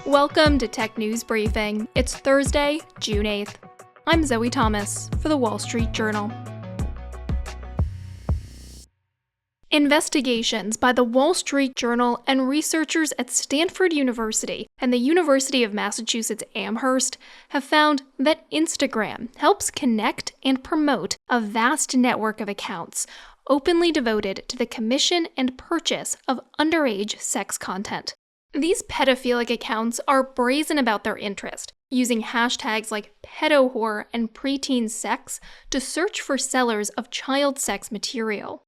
Welcome to Tech News Briefing. It's Thursday, June 8th. I'm Zoe Thomas for The Wall Street Journal. Investigations by The Wall Street Journal and researchers at Stanford University and the University of Massachusetts Amherst have found that Instagram helps connect and promote a vast network of accounts openly devoted to the commission and purchase of underage sex content. These pedophilic accounts are brazen about their interest, using hashtags like pedo-whore and preteen sex to search for sellers of child sex material.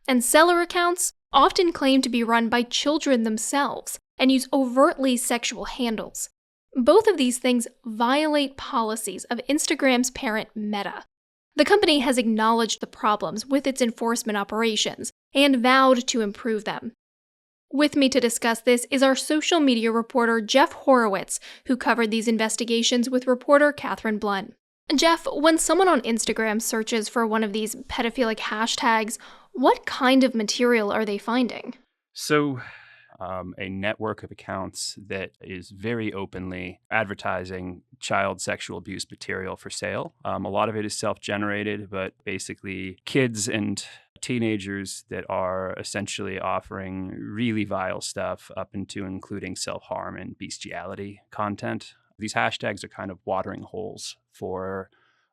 And seller accounts often claim to be run by children themselves and use overtly sexual handles. Both of these things violate policies of Instagram's parent Meta. The company has acknowledged the problems with its enforcement operations and vowed to improve them. With me to discuss this is our social media reporter Jeff Horowitz, who covered these investigations with reporter Catherine Blunt. Jeff, when someone on Instagram searches for one of these pedophilic hashtags, what kind of material are they finding? So, a network of accounts that is very openly advertising child sexual abuse material for sale. A lot of it is self-generated, but basically kids and teenagers that are essentially offering really vile stuff up into including self-harm and bestiality content. These hashtags are kind of watering holes for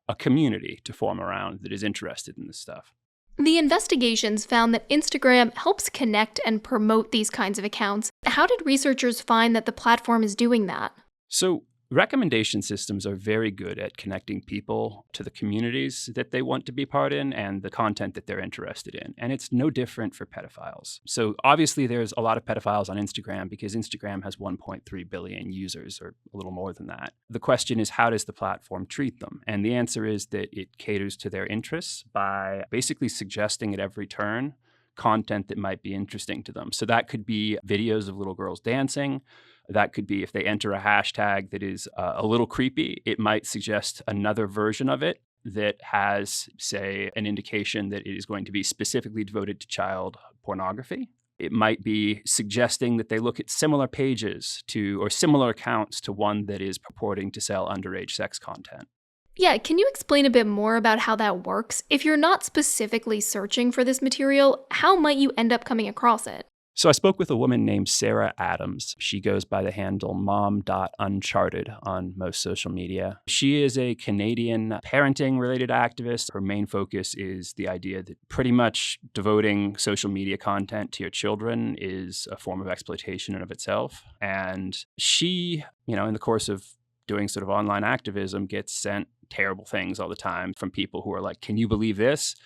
a community to form around that is interested in this stuff. The investigations found that Instagram helps connect and promote these kinds of accounts. How did researchers find that the platform is doing that? So, recommendation systems are very good at connecting people to the communities that they want to be part in and the content that they're interested in. And it's no different for pedophiles. So obviously there's a lot of pedophiles on Instagram because Instagram has 1.3 billion users, or a little more than that. The question is, how does the platform treat them? And the answer is that it caters to their interests by basically suggesting at every turn content that might be interesting to them. So that could be videos of little girls dancing. That could be if they enter a hashtag that is a little creepy, it might suggest another version of it that has, say, an indication that it is going to be specifically devoted to child pornography. It might be suggesting that they look at similar pages to, or similar accounts to one that is purporting to sell underage sex content. Yeah, can you explain a bit more about how that works? If you're not specifically searching for this material, how might you end up coming across it? So I spoke with a woman named Sarah Adams. She goes by the handle mom.uncharted on most social media. She is a Canadian parenting-related activist. Her main focus is the idea that pretty much devoting social media content to your children is a form of exploitation in of itself. And she, in the course of doing sort of online activism, gets sent terrible things all the time from people who are like, "Can you believe this?"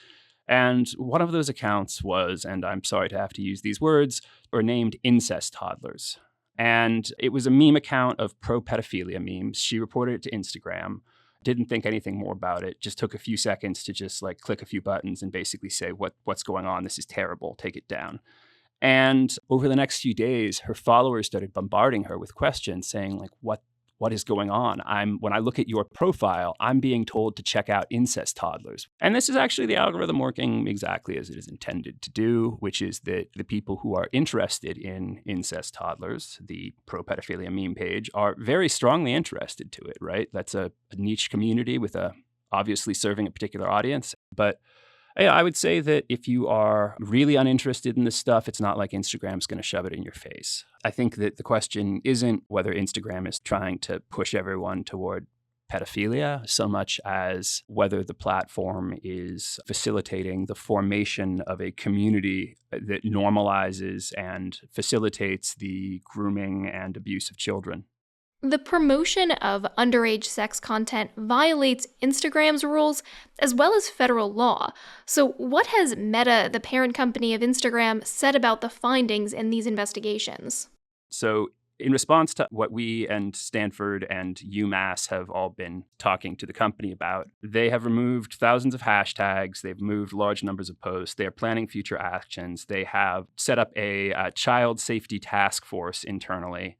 And one of those accounts was, and I'm sorry to have to use these words, were named incest toddlers. And it was a meme account of pro-pedophilia memes. She reported it to Instagram, didn't think anything more about it, just took a few seconds to just click a few buttons and basically say, what's going on? This is terrible. Take it down. And over the next few days, her followers started bombarding her with questions saying, what is going on? When I look at your profile, I'm being told to check out incest toddlers. And this is actually the algorithm working exactly as it is intended to do, which is that the people who are interested in incest toddlers, the pro-pedophilia meme page, are very strongly interested to it, right? That's a niche community with obviously serving a particular audience. But I would say that if you are really uninterested in this stuff, it's not like Instagram's going to shove it in your face. I think that the question isn't whether Instagram is trying to push everyone toward pedophilia so much as whether the platform is facilitating the formation of a community that normalizes and facilitates the grooming and abuse of children. The promotion of underage sex content violates Instagram's rules as well as federal law. So what has Meta, the parent company of Instagram, said about the findings in these investigations? So in response to what we and Stanford and UMass have all been talking to the company about, they have removed thousands of hashtags. They've moved large numbers of posts. They're planning future actions. They have set up a child safety task force internally.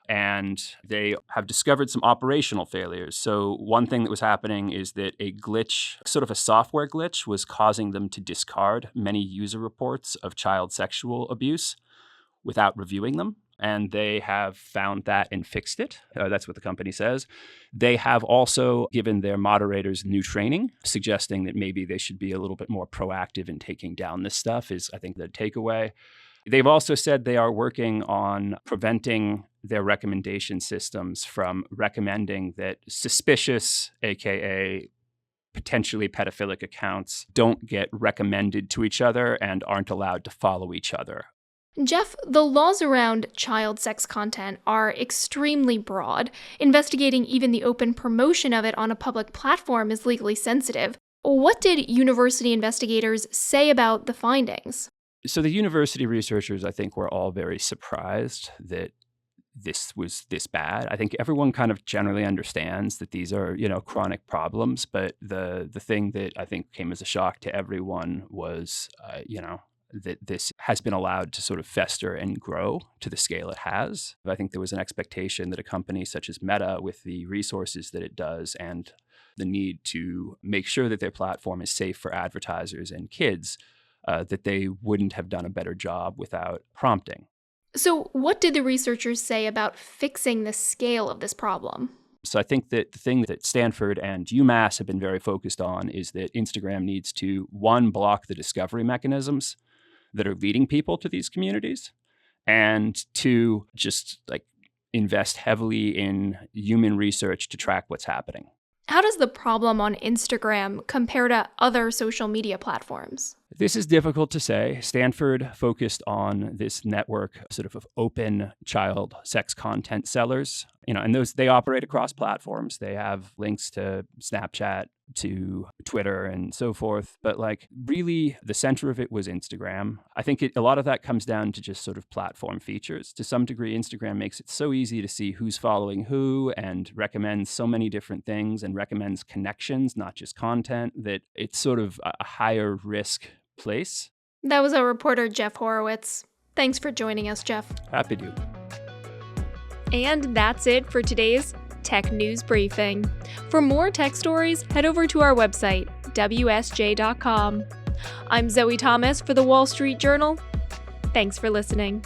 And they have discovered some operational failures. So one thing that was happening is that a glitch, sort of a software glitch, was causing them to discard many user reports of child sexual abuse without reviewing them. and they have found that and fixed it. That's what the company says. They have also given their moderators new training, suggesting that maybe they should be a little bit more proactive in taking down this stuff, is, I think, the takeaway. They've also said they are working on preventing their recommendation systems from recommending that suspicious, aka potentially pedophilic accounts, don't get recommended to each other and aren't allowed to follow each other. Jeff, the laws around child sex content are extremely broad. Investigating even the open promotion of it on a public platform is legally sensitive. What did university investigators say about the findings? So the university researchers, I think, were all very surprised that this was this bad. I think everyone kind of generally understands that these are, chronic problems. But the thing that I think came as a shock to everyone was, that this has been allowed to sort of fester and grow to the scale it has. I think there was an expectation that a company such as Meta, with the resources that it does and the need to make sure that their platform is safe for advertisers and kids, that they wouldn't have done a better job without prompting. So what did the researchers say about fixing the scale of this problem? So I think that the thing that Stanford and UMass have been very focused on is that Instagram needs to, one, block the discovery mechanisms that are leading people to these communities, and two, just invest heavily in human research to track what's happening. How does the problem on Instagram compare to other social media platforms? This is difficult to say. Stanford focused on this network sort of open child sex content sellers, and they operate across platforms. They have links to Snapchat, to Twitter, and so forth. But really, the center of it was Instagram. I think a lot of that comes down to just sort of platform features. To some degree, Instagram makes it so easy to see who's following who and recommends so many different things and recommends connections, not just content, that it's sort of a higher risk place. That was our reporter, Jeff Horowitz. Thanks for joining us, Jeff. Happy to. And that's it for today's Tech News Briefing. For more tech stories, head over to our website, WSJ.com. I'm Zoe Thomas for the Wall Street Journal. Thanks for listening.